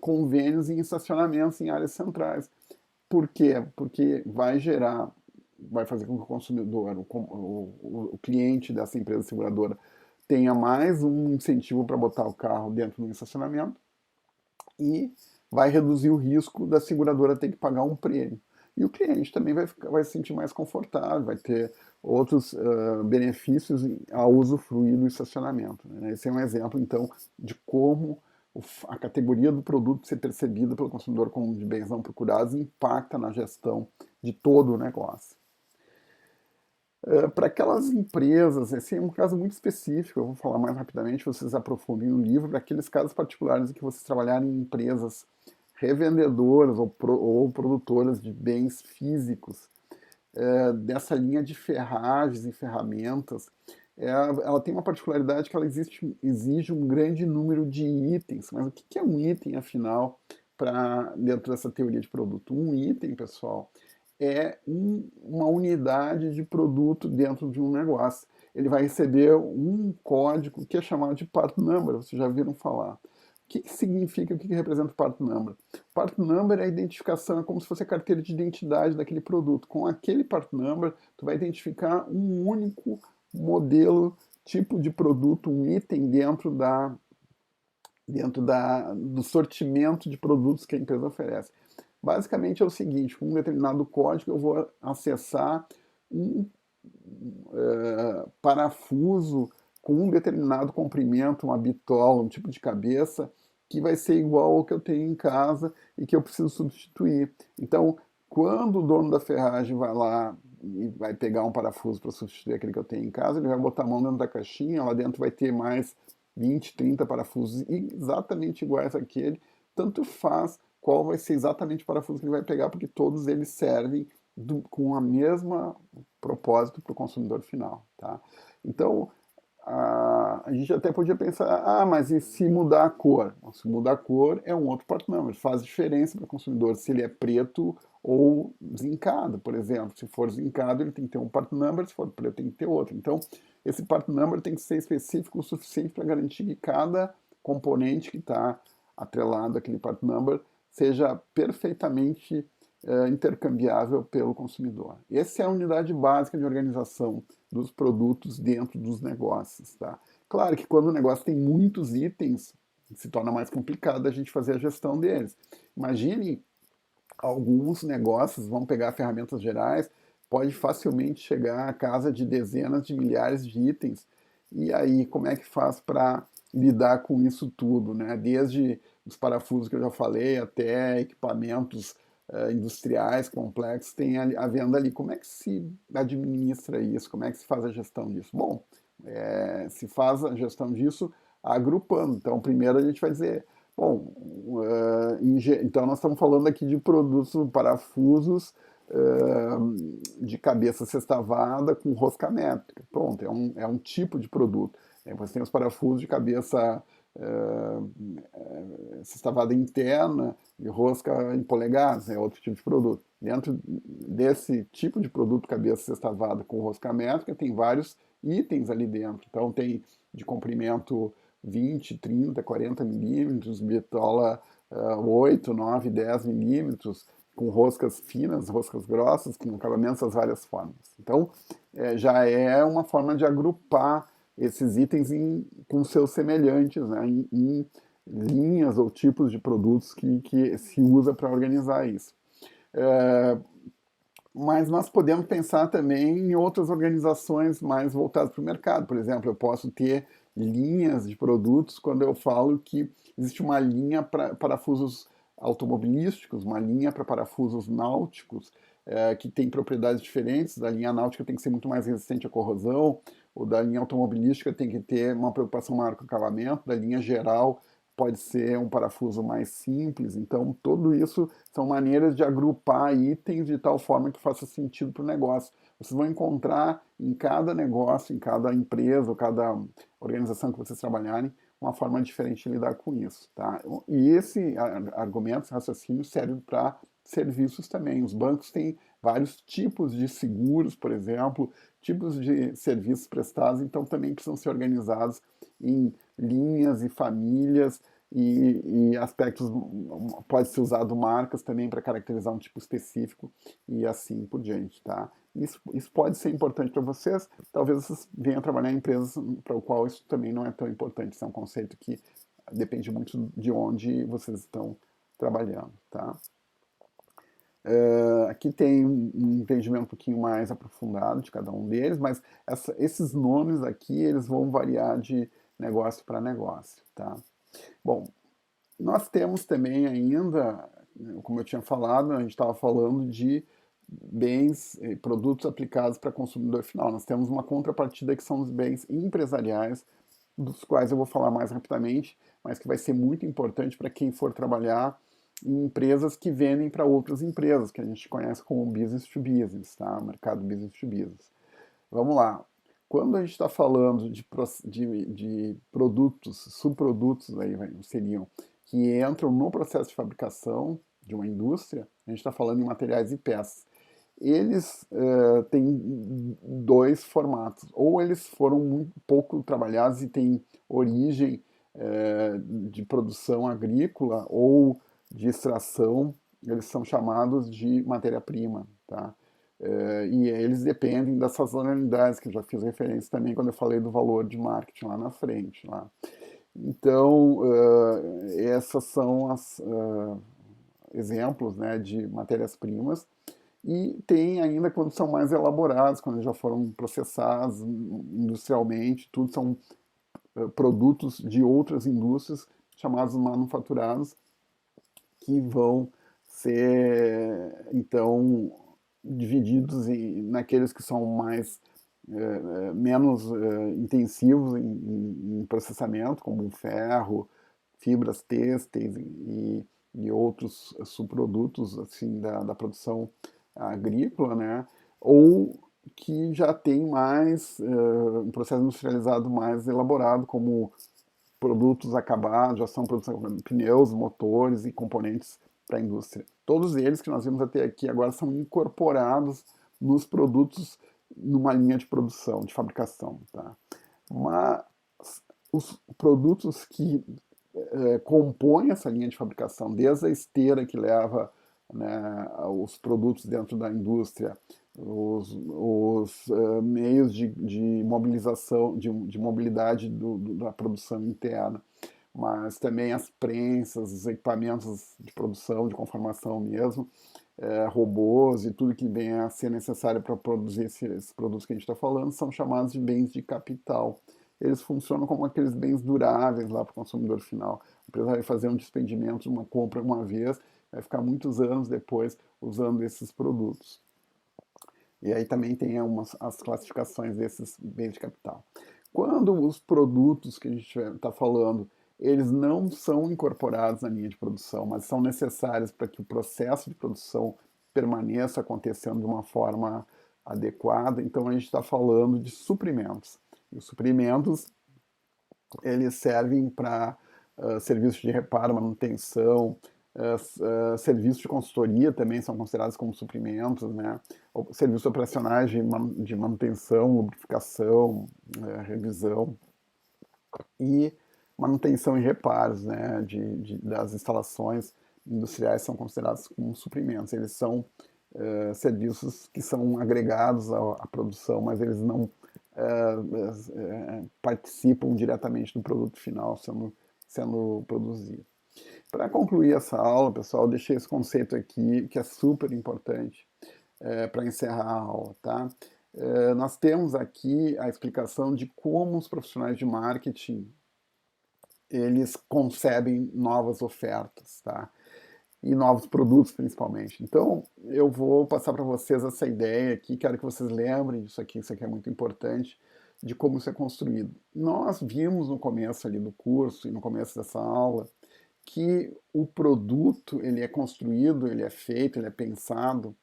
convênios em estacionamentos em áreas centrais. Por quê? Porque vai fazer com que o consumidor, o cliente dessa empresa seguradora, tenha mais um incentivo para botar o carro dentro do estacionamento e vai reduzir o risco da seguradora ter que pagar um prêmio. E o cliente também vai se sentir mais confortável, vai ter outros benefícios ao usufruir do estacionamento. Né? Esse é um exemplo, então, de como a categoria do produto ser percebida pelo consumidor como de bens não procurados impacta na gestão de todo o negócio. Para aquelas empresas, esse é um caso muito específico, eu vou falar mais rapidamente, vocês aprofundem no livro, para aqueles casos particulares em que vocês trabalharem em empresas revendedoras ou produtoras de bens físicos, dessa linha de ferragens e ferramentas, ela tem uma particularidade que ela exige um grande número de itens. Mas o que é um item, afinal, dentro dessa teoria de produto? Um item, pessoal, é uma unidade de produto dentro de um negócio. Ele vai receber um código que é chamado de part number, vocês já viram falar. O que significa, o que representa o part number? Part number é a identificação, é como se fosse a carteira de identidade daquele produto. Com aquele part number, tu vai identificar um único modelo, tipo de produto, um item do sortimento de produtos que a empresa oferece. Basicamente é o seguinte, com um determinado código eu vou acessar um parafuso com um determinado comprimento, uma bitola, um tipo de cabeça, que vai ser igual ao que eu tenho em casa e que eu preciso substituir. Então, quando o dono da ferragem vai lá e vai pegar um parafuso para substituir aquele que eu tenho em casa, ele vai botar a mão dentro da caixinha, lá dentro vai ter mais 20, 30 parafusos exatamente iguais àquele, tanto faz qual vai ser exatamente o parafuso que ele vai pegar, porque todos eles servem com a mesma propósito para o consumidor final. Tá? Então, a gente até podia pensar, mas e se mudar a cor? Se mudar a cor é um outro part number, faz diferença para o consumidor se ele é preto ou zincado, por exemplo. Se for zincado, ele tem que ter um part number, se for preto, tem que ter outro. Então, esse part number tem que ser específico o suficiente para garantir que cada componente que está atrelado àquele part number seja perfeitamente intercambiável pelo consumidor. Essa é a unidade básica de organização dos produtos dentro dos negócios. Tá? Claro que quando o negócio tem muitos itens, se torna mais complicado a gente fazer a gestão deles. Imagine alguns negócios, vamos pegar ferramentas gerais, pode facilmente chegar à casa de dezenas de milhares de itens. E aí, como é que faz para lidar com isso tudo, né? Desde os parafusos que eu já falei até equipamentos industriais complexos, tem a venda ali. Como é que se administra isso? Como é que se faz a gestão disso? Bom, se faz a gestão disso agrupando. Então, primeiro a gente vai dizer, bom, então nós estamos falando aqui de produtos, parafusos de cabeça sextavada com rosca métrica. Pronto, é um tipo de produto. Você tem os parafusos de cabeça sextavada interna e rosca em polegadas, é outro tipo de produto. Dentro desse tipo de produto cabeça sextavada com rosca métrica, tem vários itens ali dentro. Então tem de comprimento 20, 30, 40 milímetros, bitola 8, 9, 10 milímetros, com roscas finas, roscas grossas, com acabamentos das várias formas. Então, já é uma forma de agrupar esses itens com seus semelhantes, né, em linhas ou tipos de produtos que se usa para organizar isso. Mas nós podemos pensar também em outras organizações mais voltadas para o mercado. Por exemplo, eu posso ter linhas de produtos quando eu falo que existe uma linha para parafusos automobilísticos, uma linha para parafusos náuticos, que tem propriedades diferentes. Da linha náutica tem que ser muito mais resistente à corrosão, ou da linha automobilística tem que ter uma preocupação maior com o acabamento, da linha geral pode ser um parafuso mais simples. Então, tudo isso são maneiras de agrupar itens de tal forma que faça sentido para o negócio. Vocês vão encontrar em cada negócio, em cada empresa, ou cada organização que vocês trabalharem, uma forma diferente de lidar com isso. Tá? E esse argumento, esse raciocínio serve para serviços também. Os bancos têm vários tipos de seguros, por exemplo, tipos de serviços prestados, então também precisam ser organizados em linhas e famílias e aspectos, pode ser usado marcas também para caracterizar um tipo específico e assim por diante, tá? Isso pode ser importante para vocês, talvez vocês venham trabalhar em empresas para o qual isso também não é tão importante, isso é um conceito que depende muito de onde vocês estão trabalhando, tá? Aqui tem um entendimento um pouquinho mais aprofundado de cada um deles, mas esses nomes aqui, eles vão variar de negócio para negócio, tá? Bom, nós temos também ainda, como eu tinha falado, a gente estava falando de bens e produtos aplicados para consumidor final. Nós temos uma contrapartida que são os bens empresariais, dos quais eu vou falar mais rapidamente, mas que vai ser muito importante para quem for trabalhar em empresas que vendem para outras empresas, que a gente conhece como business to business, tá? Mercado business to business. Vamos lá. Quando a gente está falando de produtos, subprodutos aí seriam, que entram no processo de fabricação de uma indústria, a gente está falando em materiais e peças. Eles têm dois formatos. Ou eles foram muito pouco trabalhados e têm origem de produção agrícola ou de extração, eles são chamados de matéria-prima, tá? E eles dependem das sazonalidades, que eu já fiz referência também quando eu falei do valor de marketing lá na frente. Lá. Então, essas são os exemplos, né, de matérias-primas. E tem ainda quando são mais elaborados, quando já foram processados industrialmente, tudo são produtos de outras indústrias chamados manufaturados, que vão ser, então, divididos naqueles que são menos intensivos em processamento, como o ferro, fibras têxteis e outros subprodutos assim da produção agrícola, né? Ou que já tem mais um processo industrializado mais elaborado, como produtos acabados, já são produtos pneus, motores e componentes para a indústria. Todos eles que nós vimos até aqui agora são incorporados nos produtos numa linha de produção, de fabricação. Tá? Mas os produtos que compõem essa linha de fabricação, desde a esteira que leva, né, os produtos dentro da indústria, os meios de mobilização, de mobilidade da produção interna, mas também as prensas, os equipamentos de produção, de conformação mesmo, robôs e tudo que venha a ser necessário para produzir esses produtos que a gente está falando, são chamados de bens de capital. Eles funcionam como aqueles bens duráveis lá para o consumidor final. A empresa vai fazer um despendimento, uma compra uma vez, vai ficar muitos anos depois usando esses produtos. E aí também tem as classificações desses bens de capital. Quando os produtos que a gente está falando, eles não são incorporados na linha de produção, mas são necessários para que o processo de produção permaneça acontecendo de uma forma adequada, então a gente está falando de suprimentos. E os suprimentos, eles servem para serviços de reparo, manutenção, serviços de consultoria também são considerados como suprimentos, né? Serviços operacionais de manutenção, lubrificação, revisão. E manutenção e reparos, né, das instalações industriais são considerados como suprimentos. Eles são serviços que são agregados à produção, mas eles não participam diretamente do produto final sendo produzido. Para concluir essa aula, pessoal, eu deixei esse conceito aqui que é super importante para encerrar a aula, tá? Nós temos aqui a explicação de como os profissionais de marketing eles concebem novas ofertas, tá? E novos produtos, principalmente. Então, eu vou passar para vocês essa ideia aqui, quero que vocês lembrem disso aqui é muito importante, de como isso é construído. Nós vimos no começo ali do curso e no começo dessa aula que o produto ele é construído, ele é feito, ele é pensado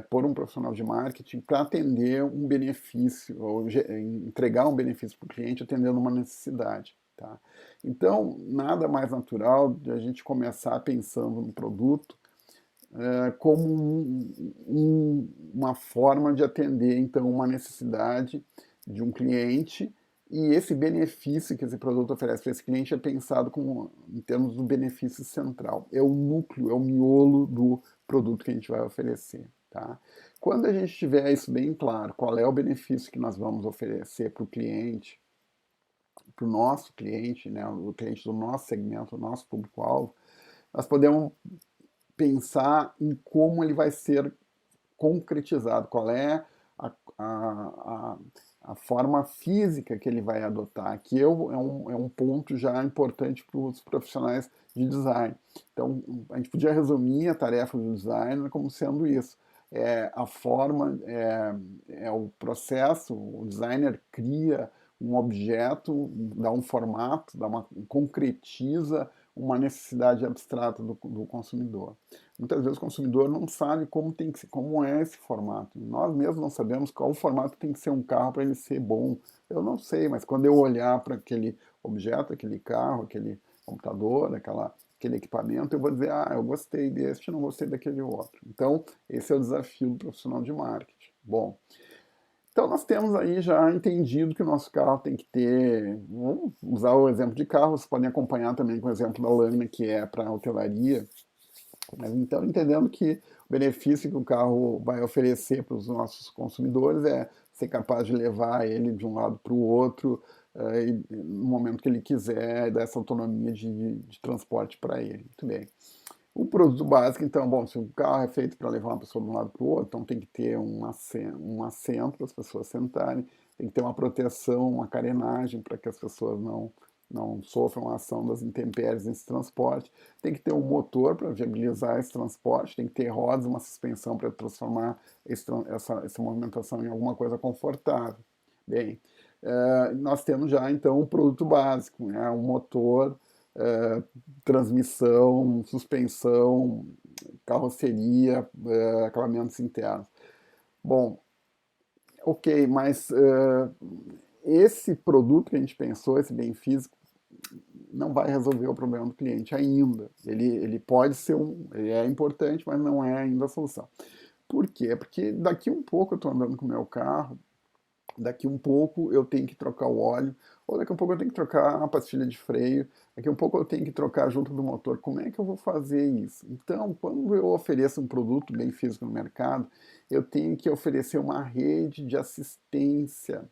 por um profissional de marketing para atender um benefício, ou entregar um benefício para o cliente atendendo uma necessidade. Tá? Então, nada mais natural de a gente começar pensando no produto como uma forma de atender, então, uma necessidade de um cliente e esse benefício que esse produto oferece para esse cliente é pensado em termos do benefício central. É o núcleo, é o miolo do produto que a gente vai oferecer. Tá? Quando a gente tiver isso bem claro, qual é o benefício que nós vamos oferecer para o cliente, para o nosso cliente, né, o cliente do nosso segmento, do nosso público-alvo, nós podemos pensar em como ele vai ser concretizado, qual é a, a, a forma física que ele vai adotar. Aqui é um ponto já importante para os profissionais de design. Então, a gente podia resumir a tarefa do designer como sendo isso. A forma, o processo, o designer cria um objeto, dá um formato, concretiza uma necessidade abstrata do consumidor. Muitas vezes o consumidor não sabe como é esse formato. Nós mesmos não sabemos qual formato tem que ser um carro para ele ser bom. Eu não sei, mas quando eu olhar para aquele objeto, aquele carro, aquele computador, aquele equipamento, eu vou dizer, eu gostei deste, não gostei daquele outro. Então, esse é o desafio do profissional de marketing. Bom, então nós temos aí já entendido que o nosso carro tem que ter, vamos usar o exemplo de carro, vocês podem acompanhar também com o exemplo da lâmina que é para a hotelaria, mas então entendendo que o benefício que o carro vai oferecer para os nossos consumidores é ser capaz de levar ele de um lado para o outro no momento que ele quiser, e dar essa autonomia de transporte para ele. Muito bem. O produto básico, então, bom, se o carro é feito para levar uma pessoa de um lado para o outro, então tem que ter um assento para as pessoas sentarem, tem que ter uma proteção, uma carenagem para que as pessoas não sofram a ação das intempéries nesse transporte, tem que ter um motor para viabilizar esse transporte, tem que ter rodas, uma suspensão para transformar essa movimentação em alguma coisa confortável. Bem, nós temos já então um produto básico, né, um motor, transmissão, suspensão, carroceria, acabamentos internos. Bom, ok, mas esse produto que a gente pensou, esse bem físico, não vai resolver o problema do cliente ainda. Ele pode ser ele é importante, mas não é ainda a solução. Por quê? Porque daqui um pouco eu estou andando com o meu carro, daqui um pouco eu tenho que trocar o óleo, ou daqui um pouco eu tenho que trocar a pastilha de freio, daqui um pouco eu tenho que trocar junto do motor. Como é que eu vou fazer isso? Então, quando eu ofereço um produto bem físico no mercado, eu tenho que oferecer uma rede de assistência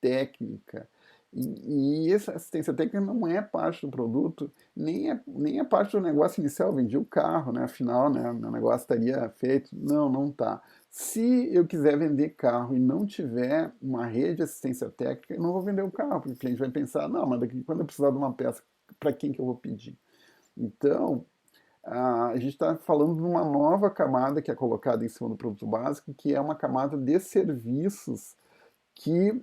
técnica. E essa assistência técnica não é parte do produto, nem é parte do negócio inicial. Eu vendi o carro, né? Afinal, né, meu negócio estaria feito. Não, não está. Se eu quiser vender carro e não tiver uma rede de assistência técnica, eu não vou vender o carro, porque o cliente vai pensar, não, mas daqui, quando eu precisar de uma peça, para quem que eu vou pedir? Então, a gente está falando de uma nova camada que é colocada em cima do produto básico, que é uma camada de serviços que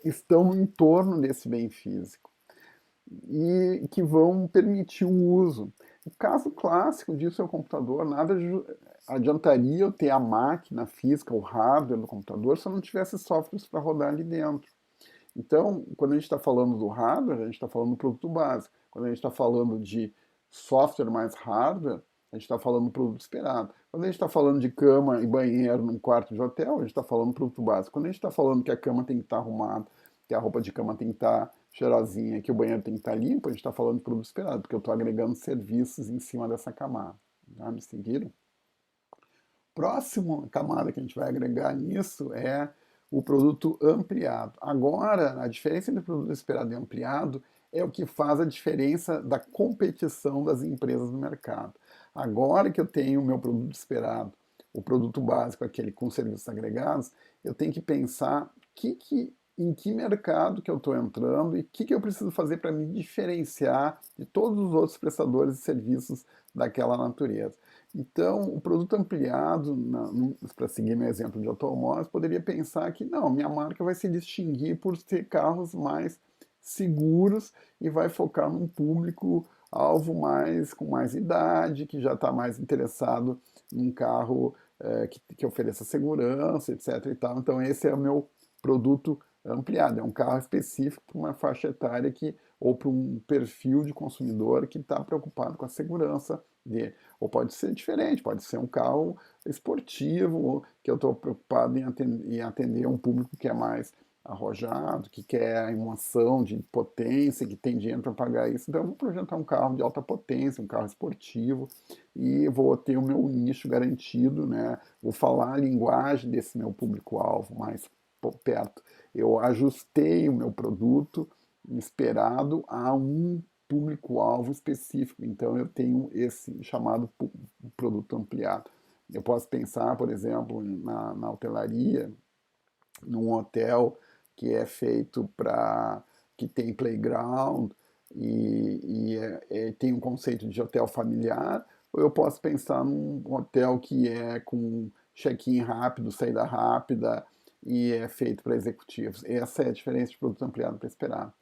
estão no entorno desse bem físico e que vão permitir o uso. O caso clássico disso é o computador. Nada adiantaria eu ter a máquina física, o hardware do computador, se eu não tivesse softwares para rodar ali dentro. Então, quando a gente está falando do hardware, a gente está falando do produto básico. Quando a gente está falando de software mais hardware, a gente está falando do produto esperado. Quando a gente está falando de cama e banheiro num quarto de hotel, a gente está falando do produto básico. Quando a gente está falando que a cama tem que estar arrumada, que a roupa de cama tem que estar cheirosinha, que o banheiro tem que estar limpo, a gente está falando de produto esperado, porque eu estou agregando serviços em cima dessa camada. Já me seguiram? Próxima camada que a gente vai agregar nisso é o produto ampliado. Agora, a diferença entre produto esperado e ampliado é o que faz a diferença da competição das empresas no mercado. Agora que eu tenho o meu produto esperado, o produto básico, aquele com serviços agregados, eu tenho que pensar em que mercado que eu estou entrando e o que eu preciso fazer para me diferenciar de todos os outros prestadores de serviços daquela natureza. Então, o produto ampliado, para seguir meu exemplo de automóveis, poderia pensar que não, minha marca vai se distinguir por ter carros mais seguros e vai focar num público alvo mais com mais idade, que já está mais interessado num carro que ofereça segurança, etc. E tal. Então, esse é o meu produto ampliado, é um carro específico para uma faixa etária ou para um perfil de consumidor que está preocupado com a segurança dele. Ou pode ser diferente, pode ser um carro esportivo, que eu estou preocupado em atender um público que é mais arrojado, que quer a emoção de potência, que tem dinheiro para pagar isso. Então eu vou projetar um carro de alta potência, um carro esportivo, e vou ter o meu nicho garantido, né? Vou falar a linguagem desse meu público-alvo mais perto. Eu ajustei o meu produto esperado a um público-alvo específico. Então, eu tenho esse chamado produto ampliado. Eu posso pensar, por exemplo, na hotelaria, num hotel que é feito para que tem playground e tem um conceito de hotel familiar, ou eu posso pensar num hotel que é com check-in rápido, saída rápida e é feito para executivos. Essa é a diferença de produto ampliado para esperar.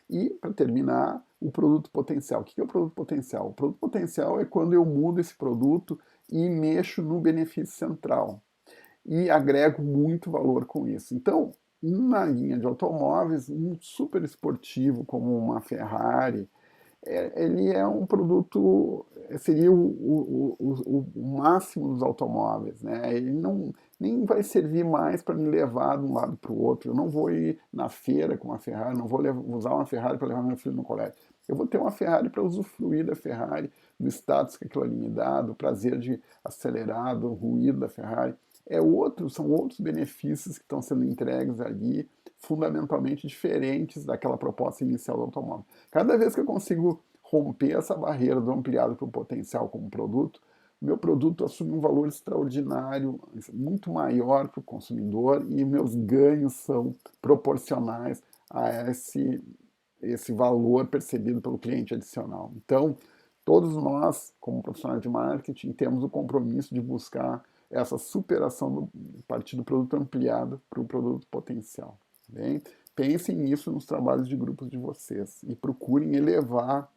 E, para terminar, o produto potencial. O que é o produto potencial? O produto potencial é quando eu mudo esse produto e mexo no benefício central e agrego muito valor com isso. Então, na linha de automóveis, um super esportivo como uma Ferrari, ele é um produto, seria o máximo dos automóveis, né? Ele não nem vai servir mais para me levar de um lado para o outro. Eu não vou ir na feira com uma Ferrari, não vou usar uma Ferrari para levar meu filho no colégio. Eu vou ter uma Ferrari para usufruir da Ferrari, do status que aquilo ali me dá, do prazer de acelerar, do ruído da Ferrari. São outros benefícios que estão sendo entregues ali, fundamentalmente diferentes daquela proposta inicial do automóvel. Cada vez que eu consigo romper essa barreira do ampliado para o potencial como produto, meu produto assume um valor extraordinário, muito maior para o consumidor e meus ganhos são proporcionais a esse valor percebido pelo cliente adicional. Então, todos nós, como profissionais de marketing, temos o compromisso de buscar essa superação a partir do produto ampliado para o produto potencial. Bem? Pensem nisso nos trabalhos de grupos de vocês e procurem elevar,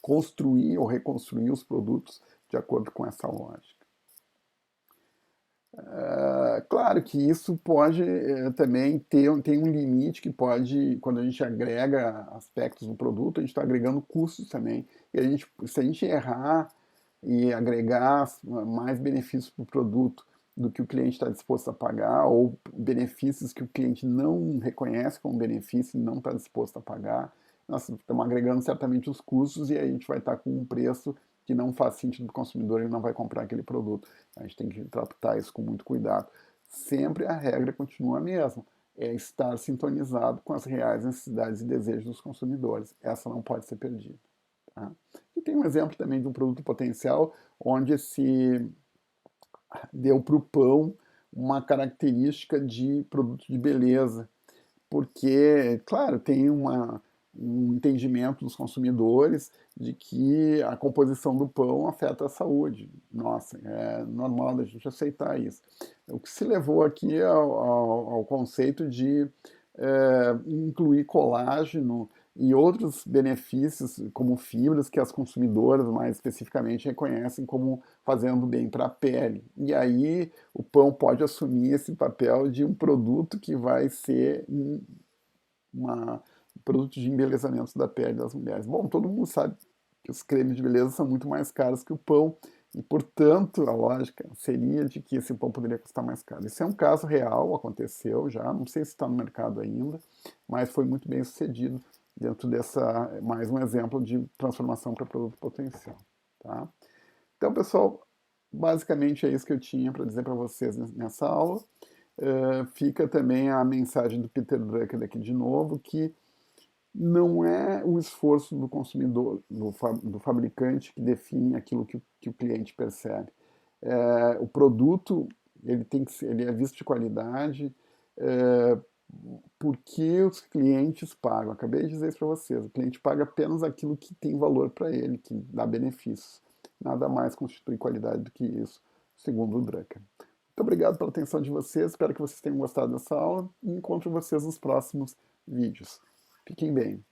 construir ou reconstruir os produtos de acordo com essa lógica. Claro que isso pode também tem um limite que pode, quando a gente agrega aspectos do produto, a gente está agregando custos também. E se a gente errar e agregar mais benefícios para o produto do que o cliente está disposto a pagar, ou benefícios que o cliente não reconhece como benefício e não está disposto a pagar, nós estamos agregando certamente os custos e aí a gente vai estar com um preço que não faz sentido para o consumidor e não vai comprar aquele produto. A gente tem que tratar isso com muito cuidado. Sempre a regra continua a mesma, é estar sintonizado com as reais necessidades e desejos dos consumidores. Essa não pode ser perdida. Tá? E tem um exemplo também de um produto potencial onde se deu para o pão uma característica de produto de beleza, porque, claro, tem um entendimento dos consumidores de que a composição do pão afeta a saúde. Nossa, é normal da gente aceitar isso. O que se levou aqui ao conceito de incluir colágeno e outros benefícios, como fibras, que as consumidoras mais especificamente reconhecem como fazendo bem para a pele. E aí o pão pode assumir esse papel de um produto que vai ser um produto de embelezamento da pele das mulheres. Bom, todo mundo sabe que os cremes de beleza são muito mais caros que o pão, e, portanto, a lógica seria de que esse pão poderia custar mais caro. Isso é um caso real, aconteceu já, não sei se está no mercado ainda, mas foi muito bem sucedido dentro dessa, mais um exemplo de transformação para produto potencial. Tá? Então, pessoal, basicamente é isso que eu tinha para dizer para vocês nessa aula. Fica também a mensagem do Peter Drucker aqui de novo, que não é o esforço do consumidor, do fabricante, que define aquilo que o cliente percebe. O produto ele tem que ser, ele é visto de qualidade porque os clientes pagam. Acabei de dizer isso para vocês. O cliente paga apenas aquilo que tem valor para ele, que dá benefícios. Nada mais constitui qualidade do que isso, segundo o Drucker. Muito obrigado pela atenção de vocês. Espero que vocês tenham gostado dessa aula e encontro vocês nos próximos vídeos. Fiquem bem.